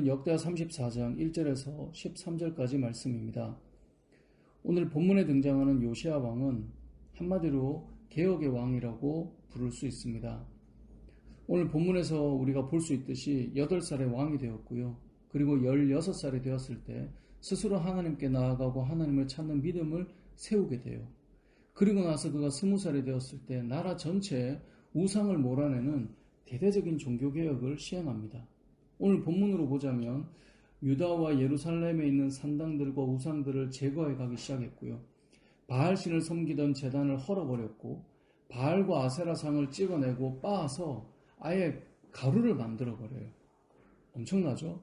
오늘은 역대하 34장 1절에서 13절까지 말씀입니다. 오늘 본문에 등장하는 요시야 왕은 한마디로 개혁의 왕이라고 부를 수 있습니다. 오늘 본문에서 우리가 볼 수 있듯이 8살의 왕이 되었고요. 그리고 16살이 되었을 때 스스로 하나님께 나아가고 하나님을 찾는 믿음을 세우게 돼요. 그리고 나서 그가 20살이 되었을 때 나라 전체에 우상을 몰아내는 대대적인 종교개혁을 시행합니다. 오늘 본문으로 보자면 유다와 예루살렘에 있는 산당들과 우상들을 제거해 가기 시작했고요. 바알신을 섬기던 제단을 헐어버렸고 바알과 아세라상을 찍어내고 빻아서 아예 가루를 만들어버려요. 엄청나죠?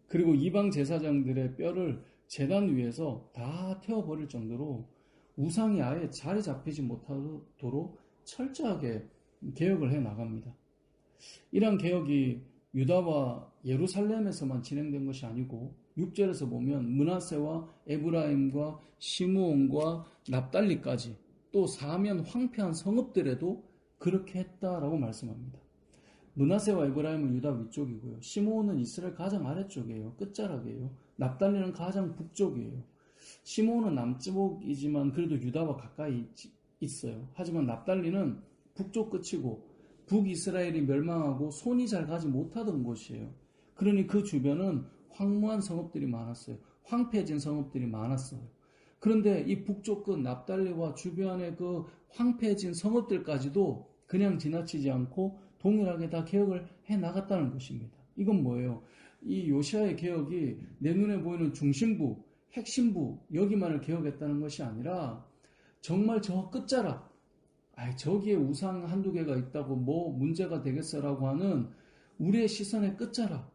그리고 이방 제사장들의 뼈를 제단 위에서 다 태워버릴 정도로 우상이 아예 자리 잡히지 못하도록 철저하게 개혁을 해나갑니다. 이러한 개혁이 유다와 예루살렘에서만 진행된 것이 아니고 6절에서 보면 므낫세와 에브라임과 시므온과 납달리까지 또 사면 황폐한 성읍들에도 그렇게 했다라고 말씀합니다. 므낫세와 에브라임은 유다 위쪽이고요. 시므온은 이스라엘 가장 아래쪽이에요. 끝자락이에요. 납달리는 가장 북쪽이에요. 시므온은 남쪽이지만 그래도 유다와 가까이 있어요. 하지만 납달리는 북쪽 끝이고 북이스라엘이 멸망하고 손이 잘 가지 못하던 곳이에요. 그러니 그 주변은 황무한 성읍들이 많았어요. 황폐해진 성읍들이 많았어요. 그런데 이 북쪽 끝 납달리와 주변의 그 황폐해진 성읍들까지도 그냥 지나치지 않고 동일하게 다 개혁을 해나갔다는 것입니다. 이건 뭐예요? 이 요시야의 개혁이 내 눈에 보이는 중심부, 핵심부 여기만을 개혁했다는 것이 아니라 정말 저 끝자락, 저기에 우상 한두 개가 있다고 뭐 문제가 되겠어라고 하는 우리의 시선의 끝자락,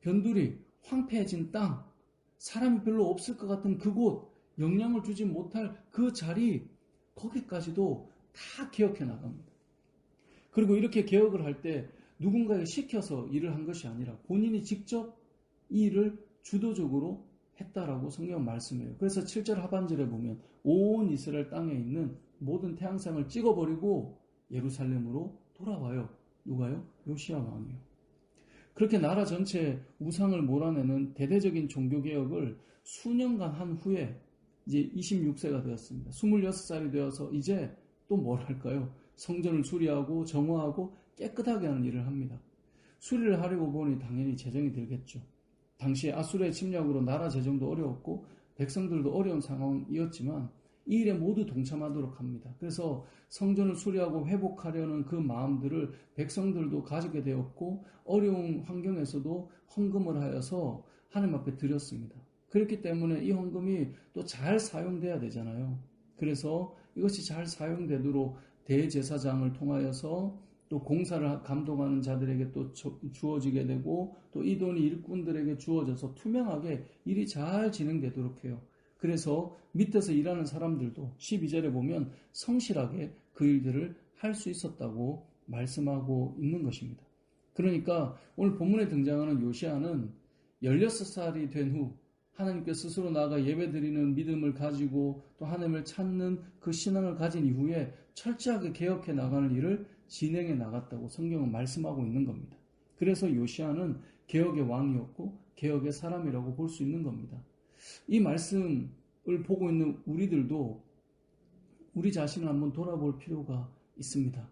변두리, 황폐해진 땅, 사람이 별로 없을 것 같은 그곳, 영향을 주지 못할 그 자리, 거기까지도 다 개혁해 나갑니다. 그리고 이렇게 개혁을 할 때 누군가에 시켜서 일을 한 것이 아니라 본인이 직접 이 일을 주도적으로 했다라고 성경은 말씀해요. 그래서 7절 하반절에 보면 온 이스라엘 땅에 있는 모든 태양상을 찍어버리고 예루살렘으로 돌아와요. 누가요? 요시야 왕이요. 그렇게 나라 전체에 우상을 몰아내는 대대적인 종교개혁을 수년간 한 후에 이제 26세가 되었습니다. 26살이 되어서 이제 또 뭘 할까요? 성전을 수리하고 정화하고 깨끗하게 하는 일을 합니다. 수리를 하려고 보니 당연히 재정이 들겠죠. 당시 아수르의 침략으로 나라 재정도 어려웠고 백성들도 어려운 상황이었지만 이 일에 모두 동참하도록 합니다. 그래서 성전을 수리하고 회복하려는 그 마음들을 백성들도 가지게 되었고 어려운 환경에서도 헌금을 하여서 하나님 앞에 드렸습니다. 그렇기 때문에 이 헌금이 또 잘 사용돼야 되잖아요. 그래서 이것이 잘 사용되도록 대제사장을 통하여서 또 공사를 감독하는 자들에게 또 주어지게 되고 또 이 돈이 일꾼들에게 주어져서 투명하게 일이 잘 진행되도록 해요. 그래서 밑에서 일하는 사람들도 12절에 보면 성실하게 그 일들을 할 수 있었다고 말씀하고 있는 것입니다. 그러니까 오늘 본문에 등장하는 요시야는 16살이 된 후 하나님께 스스로 나아가 예배드리는 믿음을 가지고 또 하나님을 찾는 그 신앙을 가진 이후에 철저하게 개혁해 나가는 일을 진행해 나갔다고 성경은 말씀하고 있는 겁니다. 그래서 요시야는 개혁의 왕이었고 개혁의 사람이라고 볼 수 있는 겁니다. 이 말씀을 보고 있는 우리들도 우리 자신을 한번 돌아볼 필요가 있습니다.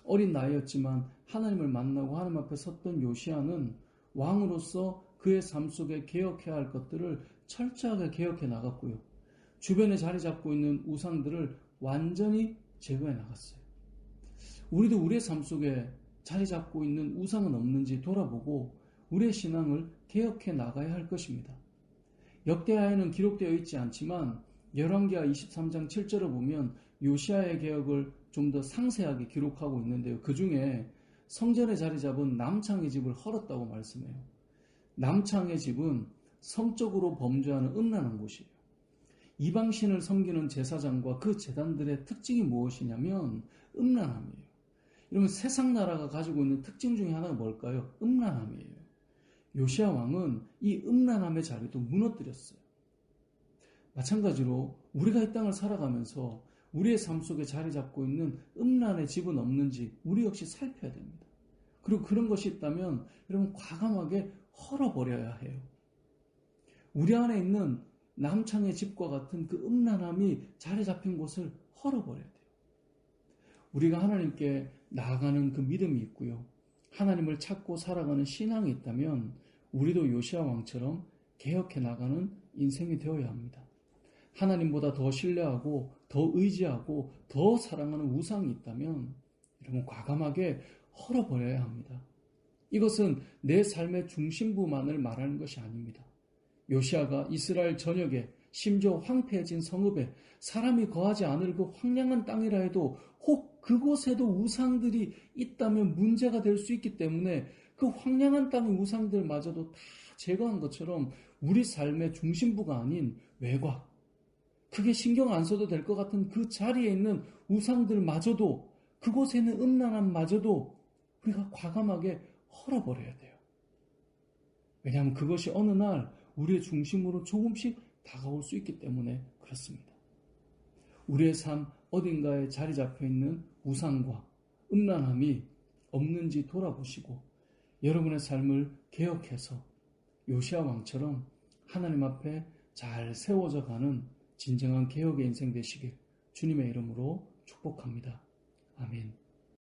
어린 나이였지만 하나님을 만나고 하나님 앞에 섰던 요시야는 왕으로서 그의 삶 속에 개혁해야 할 것들을 철저하게 개혁해 나갔고요. 주변에 자리 잡고 있는 우상들을 완전히 제거해 나갔어요. 우리도 우리의 삶 속에 자리 잡고 있는 우상은 없는지 돌아보고 우리의 신앙을 개혁해 나가야 할 것입니다. 역대하에는 기록되어 있지 않지만 열왕기하 23장 7절을 보면 요시야의 개혁을 좀 더 상세하게 기록하고 있는데요. 그 중에 성전에 자리 잡은 남창의 집을 헐었다고 말씀해요. 남창의 집은 성적으로 범죄하는 음란한 곳이에요. 이방신을 섬기는 제사장과 그 제단들의 특징이 무엇이냐면 음란함이에요. 이러면 세상 나라가 가지고 있는 특징 중에 하나가 뭘까요? 음란함이에요. 요시야 왕은 이 음란함의 자리도 무너뜨렸어요. 마찬가지로 우리가 이 땅을 살아가면서 우리의 삶 속에 자리 잡고 있는 음란의 집은 없는지 우리 역시 살펴야 됩니다. 그리고 그런 것이 있다면 여러분 과감하게 헐어버려야 해요. 우리 안에 있는 남창의 집과 같은 그 음란함이 자리 잡힌 곳을 헐어버려야 돼요. 우리가 하나님께 나아가는 그 믿음이 있고요. 하나님을 찾고 살아가는 신앙이 있다면 우리도 요시야 왕처럼 개혁해 나가는 인생이 되어야 합니다. 하나님보다 더 신뢰하고 더 의지하고 더 사랑하는 우상이 있다면 여러분 과감하게 헐어버려야 합니다. 이것은 내 삶의 중심부만을 말하는 것이 아닙니다. 요시야가 이스라엘 전역에 심지어 황폐해진 성읍에 사람이 거하지 않을 그 황량한 땅이라 해도 혹 그곳에도 우상들이 있다면 문제가 될 수 있기 때문에 그 황량한 땅의 우상들마저도 다 제거한 것처럼 우리 삶의 중심부가 아닌 외곽, 크게 신경 안 써도 될 것 같은 그 자리에 있는 우상들마저도 그곳에 있는 음란함마저도 우리가 과감하게 헐어버려야 돼요. 왜냐하면 그것이 어느 날 우리의 중심으로 조금씩 다가올 수 있기 때문에 그렇습니다. 우리의 삶 어딘가에 자리 잡혀 있는 우상과 음란함이 없는지 돌아보시고 여러분의 삶을 개혁해서 요시야 왕처럼 하나님 앞에 잘 세워져 가는 진정한 개혁의 인생 되시길 주님의 이름으로 축복합니다. 아멘.